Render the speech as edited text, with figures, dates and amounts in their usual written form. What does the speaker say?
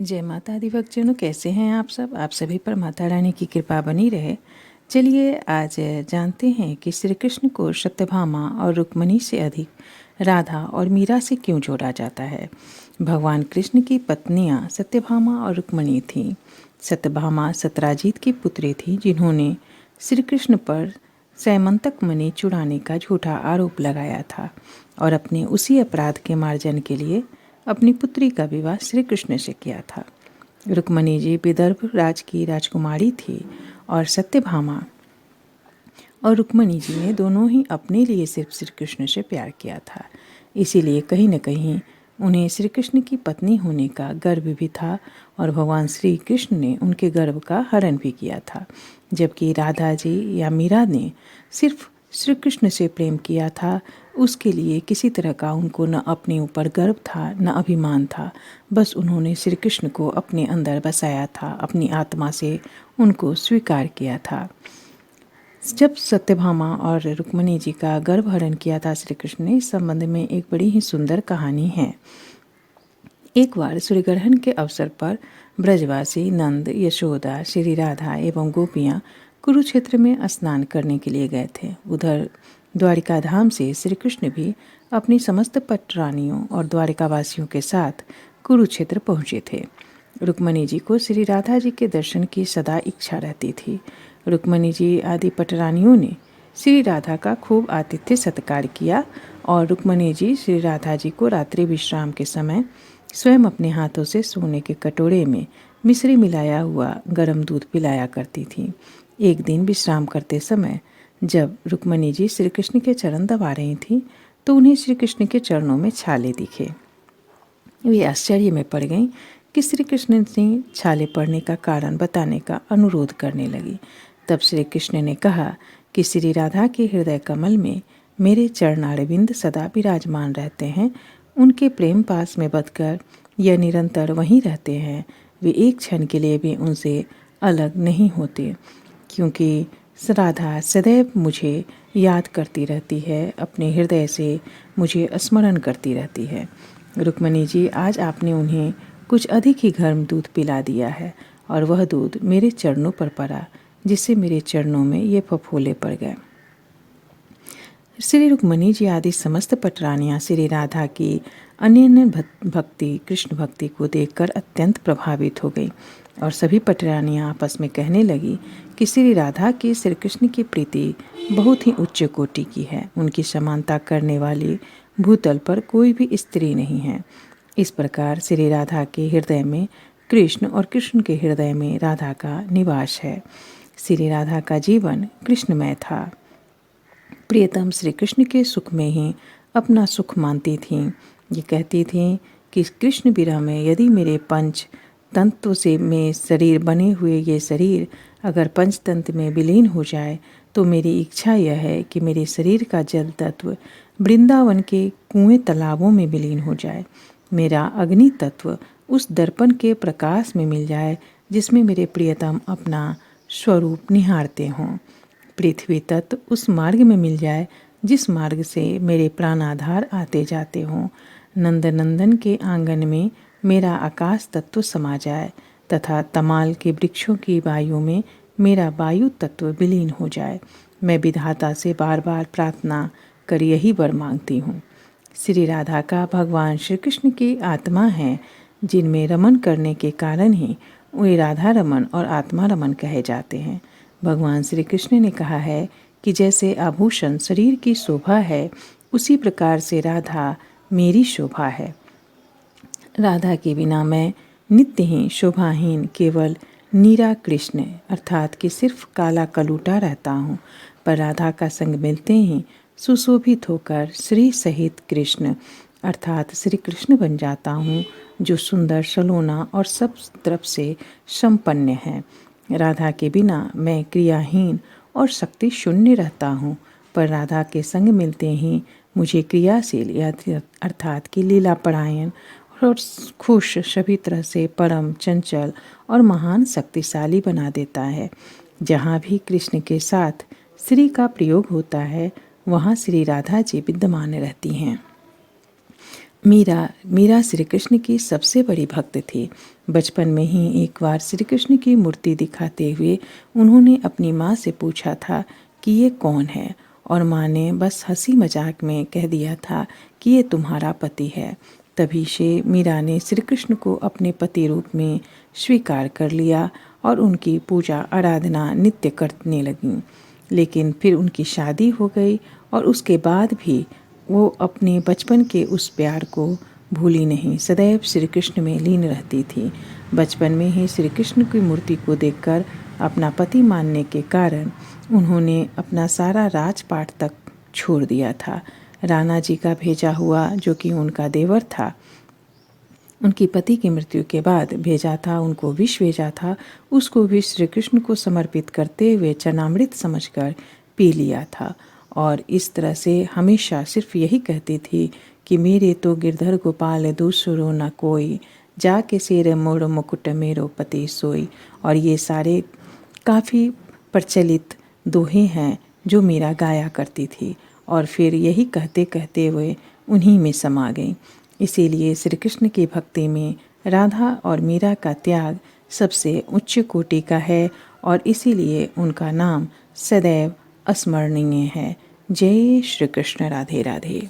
जय माता दी भक्तजनों, कैसे हैं आप सब। आप सभी पर माता रानी की कृपा बनी रहे। चलिए आज जानते हैं कि श्री कृष्ण को सत्यभामा और रुक्मिणी से अधिक राधा और मीरा से क्यों जोड़ा जाता है। भगवान कृष्ण की पत्नियां सत्यभामा और रुक्मिणी थीं। सत्यभामा सत्राजीत की पुत्री थी, जिन्होंने श्री कृष्ण पर सैमंतक मणि चुराने का झूठा आरोप लगाया था और अपने उसी अपराध के मार्जन के लिए अपनी पुत्री का विवाह श्री कृष्ण से किया था। रुक्मिणी जी विदर्भ राज की राजकुमारी थी और सत्यभामा और रुक्मिणी जी ने दोनों ही अपने लिए सिर्फ श्री कृष्ण से प्यार किया था। इसीलिए कहीं न कहीं उन्हें श्री कृष्ण की पत्नी होने का गर्व भी था और भगवान श्री कृष्ण ने उनके गर्व का हरण भी किया था। जबकि राधा जी या मीरा ने सिर्फ श्री कृष्ण से प्रेम किया था, उसके लिए किसी तरह का उनको न अपने ऊपर गर्व था न अभिमान था। बस उन्होंने श्री कृष्ण को अपने अंदर बसाया था, अपनी आत्मा से उनको स्वीकार किया था। जब सत्यभामा और रुक्मिणी जी का गर्भहरण किया था श्री कृष्ण ने, इस संबंध में एक बड़ी ही सुंदर कहानी है। एक बार सूर्यग्रहण के अवसर पर ब्रजवासी नंद, यशोदा, श्री राधा एवं गोपियाँ कुरुक्षेत्र में स्नान करने के लिए गए थे। उधर द्वारिका धाम से श्री कृष्ण भी अपनी समस्त पटरानियों और द्वारिकावासियों के साथ कुरुक्षेत्र पहुँचे थे। रुक्मिणी जी को श्री राधा जी के दर्शन की सदा इच्छा रहती थी। रुक्मिणी जी आदि पटरानियों ने श्री राधा का खूब आतिथ्य सत्कार किया और रुक्मिणी जी श्री राधा जी को रात्रि विश्राम के समय स्वयं अपने हाथों से सोने के कटोरे में मिश्री मिलाया हुआ गर्म दूध पिलाया करती थी। एक दिन विश्राम करते समय जब रुक्मिणी जी श्री कृष्ण के चरण दबा रही थीं, तो उन्हें श्री कृष्ण के चरणों में छाले दिखे। वे आश्चर्य में पड़ गईं कि श्री कृष्ण ने छाले पड़ने का कारण बताने का अनुरोध करने लगी। तब श्री कृष्ण ने कहा कि श्री राधा के हृदय कमल में मेरे चरणारविंद सदा विराजमान रहते हैं। उनके प्रेम पास में बंधकर यह निरंतर वहीं रहते हैं। वे एक क्षण के लिए भी उनसे अलग नहीं होते, क्योंकि राधा सदैव मुझे याद करती रहती है, अपने हृदय से मुझे स्मरण करती रहती है। रुक्मिणी जी, आज आपने उन्हें कुछ अधिक ही गर्म दूध पिला दिया है और वह दूध मेरे चरणों पर पड़ा, जिससे मेरे चरणों में ये फफोले पड़ गए। श्री रुक्मिणी जी आदि समस्त पटरानियाँ श्री राधा की अनन्य भक्ति, कृष्ण भक्ति को देखकर अत्यंत प्रभावित हो गई और सभी पटरानियाँ आपस में कहने लगी कि श्री राधा की श्री कृष्ण की प्रीति बहुत ही उच्च कोटि की है। उनकी समानता करने वाली भूतल पर कोई भी स्त्री नहीं है। इस प्रकार श्री राधा के हृदय में कृष्ण और कृष्ण के हृदय में राधा का निवास है। श्री राधा का जीवन कृष्णमय था। प्रियतम श्री कृष्ण के सुख में ही अपना सुख मानती थीं। ये कहती थीं कि कृष्ण विरह में यदि मेरे पंच तंत्र से में शरीर बने हुए ये शरीर अगर पंचतंत्र में विलीन हो जाए, तो मेरी इच्छा यह है कि मेरे शरीर का जल तत्व वृंदावन के कुएं तालाबों में विलीन हो जाए। मेरा अग्नि तत्व उस दर्पण के प्रकाश में मिल जाए जिसमें मेरे प्रियतम अपना स्वरूप निहारते हों। पृथ्वी तत्व उस मार्ग में मिल जाए जिस मार्ग से मेरे प्राणाधार आते जाते हों। नंदनंदन के आंगन में मेरा आकाश तत्व समा जाए तथा तमाल के वृक्षों की वायु में मेरा वायु तत्व विलीन हो जाए। मैं विधाता से बार बार प्रार्थना कर यही वर मांगती हूँ। श्री राधा का भगवान श्री कृष्ण की आत्मा है, जिनमें रमन करने के कारण ही वे राधा रमन और आत्मा रमन कहे जाते हैं। भगवान श्री कृष्ण ने कहा है कि जैसे आभूषण शरीर की शोभा है, उसी प्रकार से राधा मेरी शोभा है। राधा के बिना मैं नित्य ही शोभाहीन केवल नीरा कृष्ण अर्थात कि सिर्फ काला कलूटा रहता हूँ, पर राधा का संग मिलते ही सुशोभित होकर श्री सहित कृष्ण अर्थात श्री कृष्ण बन जाता हूँ, जो सुंदर, सलोना और सब तरफ से संपन्न है। राधा के बिना मैं क्रियाहीन और शक्ति शून्य रहता हूँ, पर राधा के संग मिलते ही मुझे क्रियाशील अर्थात कि लीला परायण और खुश, सभी तरह से परम चंचल और महान शक्तिशाली बना देता है। जहाँ भी कृष्ण के साथ श्री का प्रयोग होता है, वहाँ श्री राधा जी विद्यमान रहती हैं। मीरा श्री कृष्ण की सबसे बड़ी भक्त थी। बचपन में ही एक बार श्री कृष्ण की मूर्ति दिखाते हुए उन्होंने अपनी माँ से पूछा था कि ये कौन है, और माँ ने बस हंसी मजाक में कह दिया था कि ये तुम्हारा पति है। तभी से मीरा ने श्री कृष्ण को अपने पति रूप में स्वीकार कर लिया और उनकी पूजा आराधना नित्य करने लगी। लेकिन फिर उनकी शादी हो गई और उसके बाद भी वो अपने बचपन के उस प्यार को भूली नहीं, सदैव श्री कृष्ण में लीन रहती थी। बचपन में ही श्री कृष्ण की मूर्ति को देखकर अपना पति मानने के कारण उन्होंने अपना सारा राजपाट तक छोड़ दिया था। राणा जी का भेजा हुआ, जो कि उनका देवर था, उनकी पति की मृत्यु के बाद भेजा था, उनको विष भेजा था, उसको भी श्री कृष्ण को समर्पित करते हुए चरणामृत समझकर पी लिया था। और इस तरह से हमेशा सिर्फ यही कहती थी कि मेरे तो गिरधर गोपाल दूसरो न कोई, जाके सिर मोड़ मुकुट मेरो पति सोई। और ये सारे काफ़ी प्रचलित दोहे हैं जो मीरा गाया करती थी, और फिर यही कहते कहते हुए उन्हीं में समा गई। इसीलिए श्री कृष्ण की भक्ति में राधा और मीरा का त्याग सबसे उच्च कोटि का है, और इसीलिए उनका नाम सदैव स्मरणीय है। जय श्री कृष्ण। राधे राधे।